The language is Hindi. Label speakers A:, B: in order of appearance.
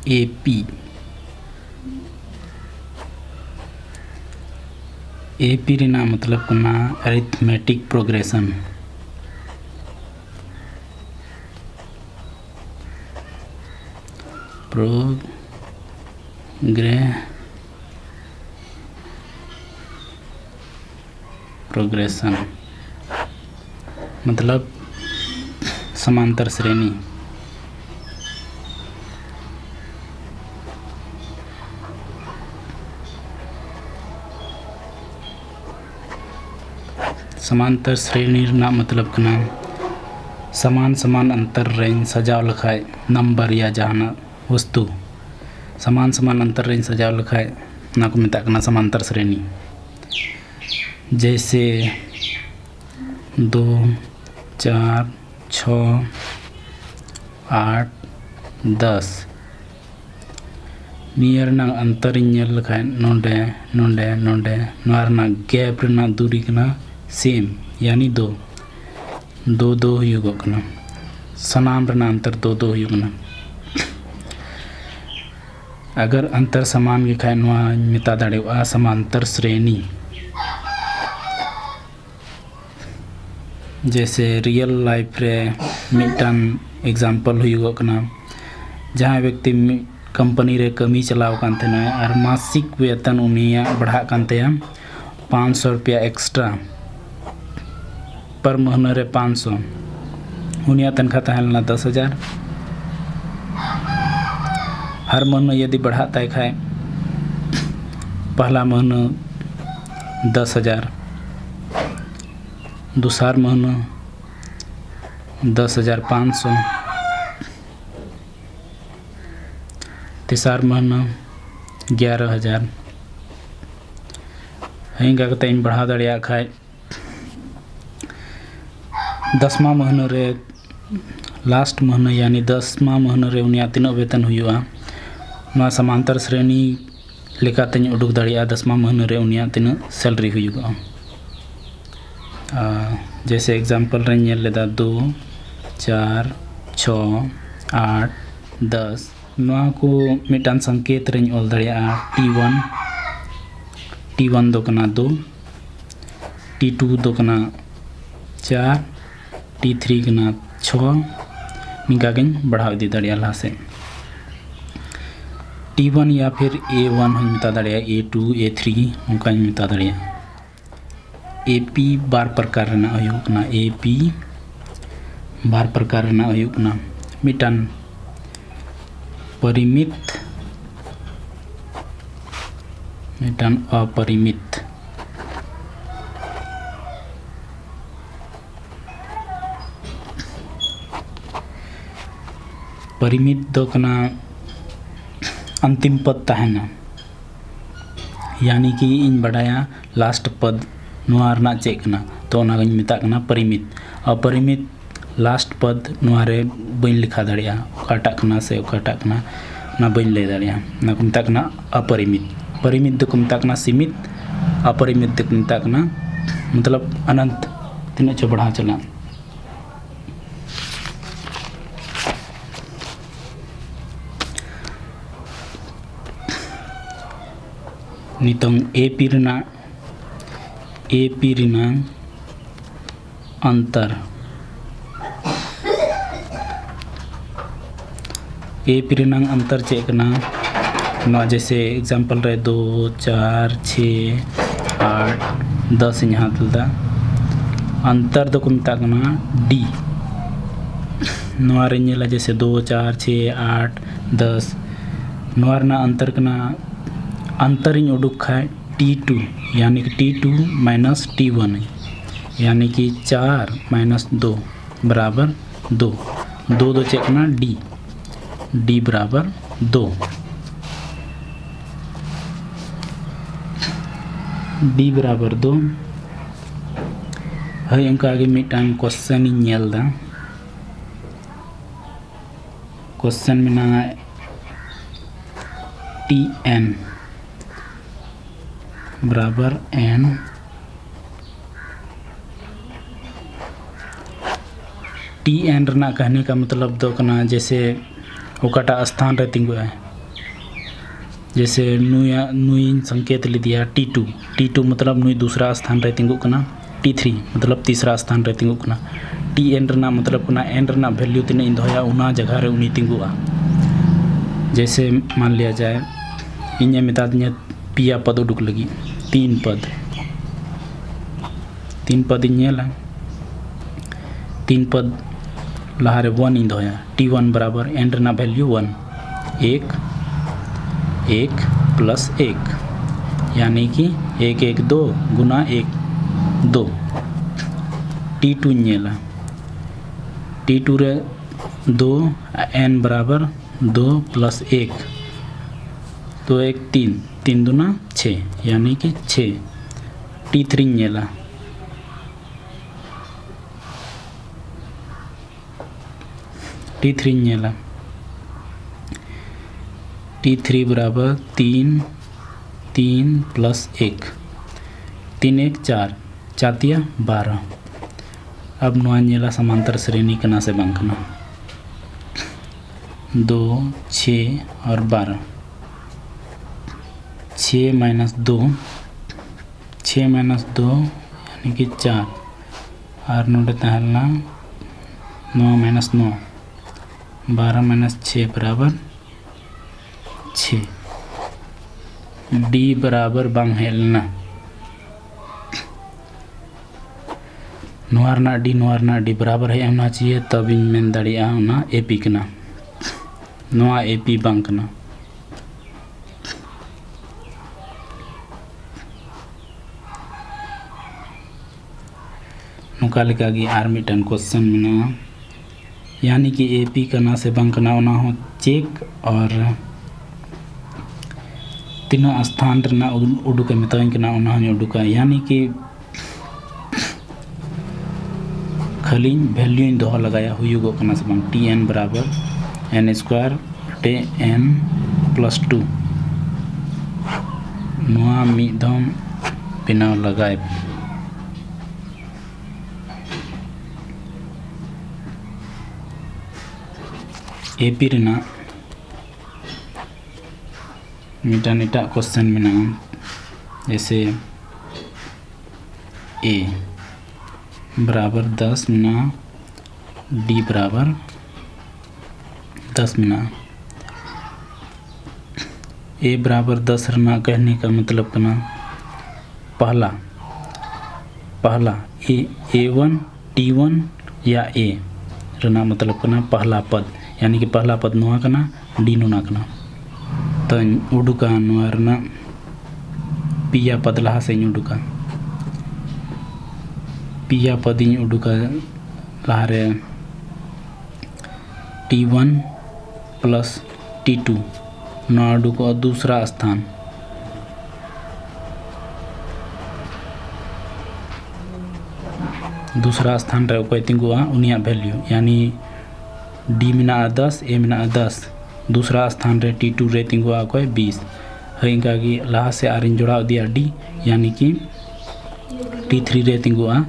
A: एपी एपी रेना मतलब कना अरिथमेटिक प्रोग्रेशन। प्रोग्रेशन मतलब समांतर श्रेणी। समांतर श्रेणी ना मतलब कना समान समान अंतर रेंज सजाव लखाय नंबर या जहाना वस्तु समान समान अंतर रेंज सजाव लखाय ना को मेता कना समांतर श्रेणी। जैसे 2 4 6 8 10 नियर ना अंतर नेल लखाय नोंडे नोंडे नोंडे नोर ना गैप रेना दूरी कना सेम यानी 2 2 2 हुयुगो कना सनाम रेना अंतर 2 2 हुयुगना। अगर अंतर समान गे खाय नोआ मेता दाड़ेवा समांतर श्रेणी। जैसे रियल लाइफ रे मिटान एग्जाम्पल हुयुगो कना जहाँ व्यक्ति कंपनी रे कमी चलाव कांते न और मासिक वेतन उनिया बढ़ा कांते 500 रुपया एक्स्ट्रा पर महीने रे 500 उनिया तनखा तहलना 10,000 हर महीने यदि बढ़ाता है खाए पहला महीना 10,000 दूसरा महीना 10,500 तीसरा महीना 11,000 हिंगा कते बढ़ा दड़िया खाए 10वां महीना रे लास्ट महीना यानी 10वां महीना रे उनिया तीनों वेतन हुआ ना समांतर श्रेणी लेकाते उडुक दड़िया 10वां महीना रे उनिया तीनों सैलरी हुआ। जैसे एग्जाम्पल रे नेल लेदा 2 4 6 8 10 नोआ को मिटान संकेत रे ऑल दड़िया T1 दो कना 2 T2 दो कना 4 T3 कना 6 निका गई बढ़ाव दी दड़िया ला से T1 या फिर A1 हम मिता दड़िया A2 A3 उनका मिता दड़िया। AP बार प्रकार रेना हुयुग ना AP बार प्रकार रेना हुयुग ना मिटान परिमित मिटान अपरिमित। परिमित दो कना अंतिम पद तहना यानी कि इन बढ़ाया लास्ट पद नुआर ना चेक ना तो ना गई मिता कना परिमित। अपरिमित लास्ट पद नुआरे बन लिखा दड़िया ओकाटा कना से ओकाटा कना ना बन ले दड़िया ना को मिता कना अपरिमित। परिमित दो को मिता कना सीमित अपरिमित दो को मिता कना मतलब अनंत तीन चो बढ़ा चला। नितोंग AP रेना अंतर AP रेना अंतर चेकना ना जैसे एग्जाम्पल रे 2 4 6 8 10 यहाँ तलदा अंतर दो को मिता कना D नोआ रे नेला जैसे 2 4 6 8 10 नोआ रेना अंतर कना अंतर इन उडुक खाए T2 यानी कि T2 माइनस T1 यानी कि 4 माइनस 2 बराबर 2 2 दो चेकना D बराबर 2 D बराबर 2 है इनका आगे मिटान क्वेश्चन इन नेलदा क्वेश्चन में ना TN बराबर N TN रना कहने का मतलब दो कना जैसे ओकाटा स्थान रे तिंगु है जैसे नुई संकेत ले दिया T2 मतलब नुई दूसरा स्थान रे तिंगु कना, T3 मतलब तीसरा स्थान रे तिंगु कना, TN रना मतलब कना n रना वैल्यू तिना इन दोया उना जगह रे उनी तिंगुआ। जैसे मान लिया जाए इन्हें मिता दिया पिया पद उडुक लगी तीन पद इन्हें तीन पद लहारे 1 इन दोया T1 बराबर n रना वैल्यू 1 1 प्लस 1 यानी कि 1 1 2 गुना 1 2। T2 नेला T2 रे 2 n बराबर 2 प्लस 1 2 1 3 दूना 6 यानी कि 6। T3 नेला T3 बराबर 3 प्लस 1 3 1 4 4 12। अब नवा नेला समांतर श्रेणी कना से बांग कना 2 6 और 12 6 माइनस 2 यानी कि 4 और नोटे तहलना 9 माइनस 9 12 माइनस 6 बराबर 6। D बराबर बांग हेलना नोआरना D बराबर है होना चाहिए, तब इन में दाड़िया होना AP कना नोआ AP बांग कना। नुका लेका गी आर मिटन क्वेश्चन में यानी कि AP कना से बांग कना होना हो चेक और तीनों स्थान रना उडुक मिताइन कना होना हो उडुका, यानी कि खाली वैल्यू इन दोहा लगाया हुयुगो कना से बांग TN बराबर n स्क्वायर बटे n प्लस 2 नोआ मिदम बिना लगाए AP रना मिटान इटा क्वेश्चन में जैसे A बराबर 10 मिना D बराबर 10 मिना। A बराबर 10 रना कहने का मतलब कना पहला A1 T1 या A रना मतलब कना पहला पद, यानी कि पहला पद नुआ कना D नुना कना तो उडुका नुआ रना पिया पद लहा से उडुका पिया पद उडुका लहारे T1 प्लस T2 नुआ उडुका दूसरा स्थान रे उको तिंगुआ उनिया वैल्यू यानी D मिना 10 A मिना 10 दूसरा स्थान रे T2 रे तिंगुआ को 20 है इनका कि लहा से आरिन जोड़ा दिया D यानी कि T3 रे तिंगुआ